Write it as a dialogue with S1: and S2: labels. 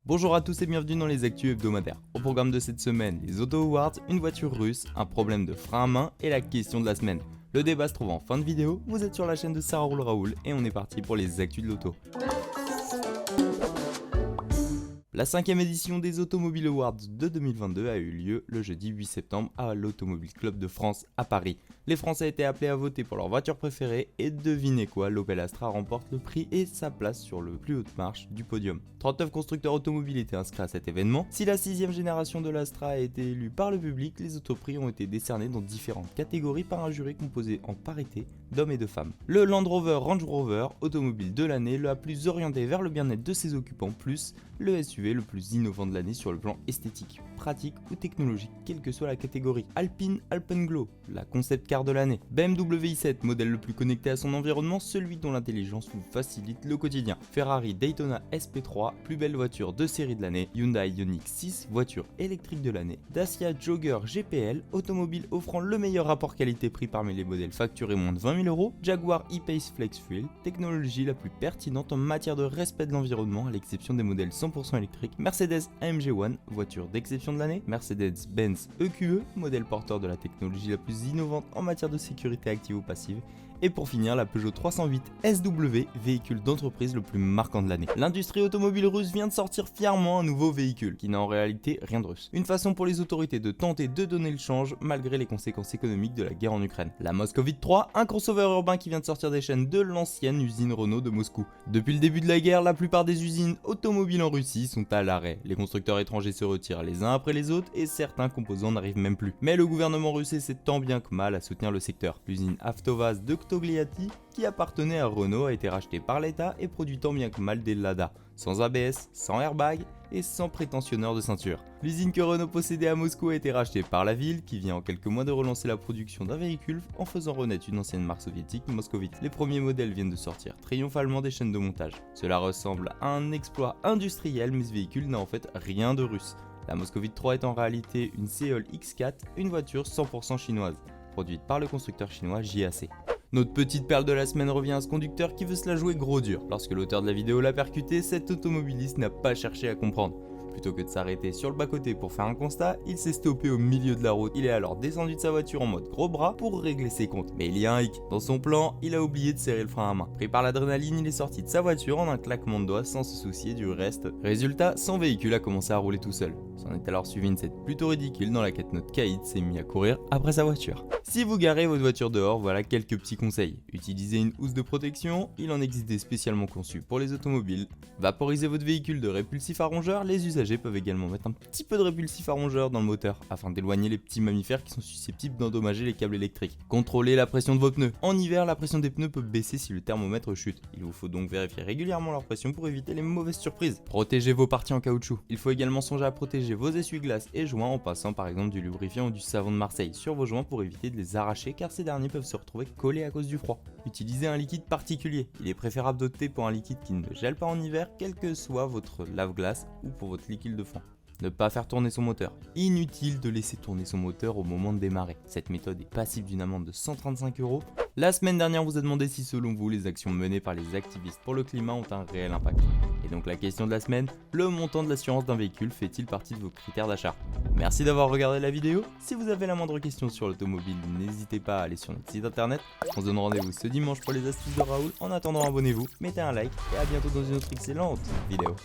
S1: Bonjour à tous et bienvenue dans les actus hebdomadaires. Au programme de cette semaine, les Auto Awards, une voiture russe, un problème de frein à main et la question de la semaine. Le débat se trouve en fin de vidéo, vous êtes sur la chaîne de Sarah Roule Raoul et on est parti pour les actus de l'auto. La 5e édition des Automobile Awards de 2022 a eu lieu le jeudi 8 septembre à l'Automobile Club de France à Paris. Les Français étaient appelés à voter pour leur voiture préférée et devinez quoi, l'Opel Astra remporte le prix et sa place sur le plus haute marche du podium. 39 constructeurs automobiles étaient inscrits à cet événement. Si la 6e génération de l'Astra a été élue par le public, les autoprix ont été décernés dans différentes catégories par un jury composé en parité d'hommes et de femmes. Le Land Rover Range Rover automobile de l'année, le plus orienté vers le bien-être de ses occupants, plus le SUV le plus innovant de l'année sur le plan esthétique, pratique ou technologique, quelle que soit la catégorie. Alpine Alpenglow, la concept car de l'année. BMW i7, modèle le plus connecté à son environnement, celui dont l'intelligence vous facilite le quotidien. Ferrari Daytona SP3, plus belle voiture de série de l'année. Hyundai Ioniq 6, voiture électrique de l'année. Dacia Jogger GPL, automobile offrant le meilleur rapport qualité-prix parmi les modèles facturés moins de 20 000 €. Jaguar E-Pace Flex Fuel, technologie la plus pertinente en matière de respect de l'environnement à l'exception des modèles 100% électriques. Mercedes AMG One, voiture d'exception de l'année. Mercedes-Benz EQE, modèle porteur de la technologie la plus innovante en matière de sécurité active ou passive. Et pour finir, la Peugeot 308 SW, véhicule d'entreprise le plus marquant de l'année. L'industrie automobile russe vient de sortir fièrement un nouveau véhicule, qui n'a en réalité rien de russe. Une façon pour les autorités de tenter de donner le change, malgré les conséquences économiques de la guerre en Ukraine. La Moscovite 3, un crossover urbain qui vient de sortir des chaînes de l'ancienne usine Renault de Moscou. Depuis le début de la guerre, la plupart des usines automobiles en Russie sont à l'arrêt. Les constructeurs étrangers se retirent les uns après les autres, et certains composants n'arrivent même plus. Mais le gouvernement russe essaie tant bien que mal à soutenir le secteur. L'usine Avtovaz de Togliatti, qui appartenait à Renault, a été rachetée par l'État et produit tant bien que mal des Lada, sans ABS, sans airbag et sans prétentionneur de ceinture. L'usine que Renault possédait à Moscou a été rachetée par la ville, qui vient en quelques mois de relancer la production d'un véhicule en faisant renaître une ancienne marque soviétique, Moscovite. Les premiers modèles viennent de sortir triomphalement des chaînes de montage. Cela ressemble à un exploit industriel, mais ce véhicule n'a en fait rien de russe. La Moscovite 3 est en réalité une Seol X4, une voiture 100% chinoise, produite par le constructeur chinois JAC. Notre petite perle de la semaine revient à ce conducteur qui veut se la jouer gros dur. Lorsque l'auteur de la vidéo l'a percuté, cet automobiliste n'a pas cherché à comprendre. Plutôt que de s'arrêter sur le bas-côté pour faire un constat, il s'est stoppé au milieu de la route. Il est alors descendu de sa voiture en mode gros bras pour régler ses comptes. Mais il y a un hic. Dans son plan, il a oublié de serrer le frein à main. Pris par l'adrénaline, il est sorti de sa voiture en un claquement de doigts sans se soucier du reste. Résultat, son véhicule a commencé à rouler tout seul. S'en est alors suivi une scène plutôt ridicule dans laquelle notre caïd s'est mis à courir après sa voiture. Si vous garez votre voiture dehors, voilà quelques petits conseils. Utilisez une housse de protection, il en existe des spécialement conçus pour les automobiles. Vaporisez votre véhicule de répulsif à rongeurs, les usagers peuvent également mettre un petit peu de répulsif à rongeurs dans le moteur afin d'éloigner les petits mammifères qui sont susceptibles d'endommager les câbles électriques. Contrôlez la pression de vos pneus. En hiver, la pression des pneus peut baisser si le thermomètre chute. Il vous faut donc vérifier régulièrement leur pression pour éviter les mauvaises surprises. Protégez vos parties en caoutchouc. Il faut également songer à protéger vos essuie-glaces et joints en passant par exemple du lubrifiant ou du savon de Marseille sur vos joints pour éviter de les arracher car ces derniers peuvent se retrouver collés à cause du froid. Utilisez un liquide particulier. Il est préférable d'opter pour un liquide qui ne gèle pas en hiver, quel que soit votre lave-glace ou pour votre liquide de fond. Ne pas faire tourner son moteur. Inutile de laisser tourner son moteur au moment de démarrer. Cette méthode est passible d'une amende de 135 €. La semaine dernière, on vous a demandé si selon vous, les actions menées par les activistes pour le climat ont un réel impact. Et donc la question de la semaine, le montant de l'assurance d'un véhicule fait-il partie de vos critères d'achat? Merci d'avoir regardé la vidéo. Si vous avez la moindre question sur l'automobile, n'hésitez pas à aller sur notre site internet. On se donne rendez-vous ce dimanche pour les astuces de Raoul. En attendant, abonnez-vous, mettez un like et à bientôt dans une autre excellente vidéo.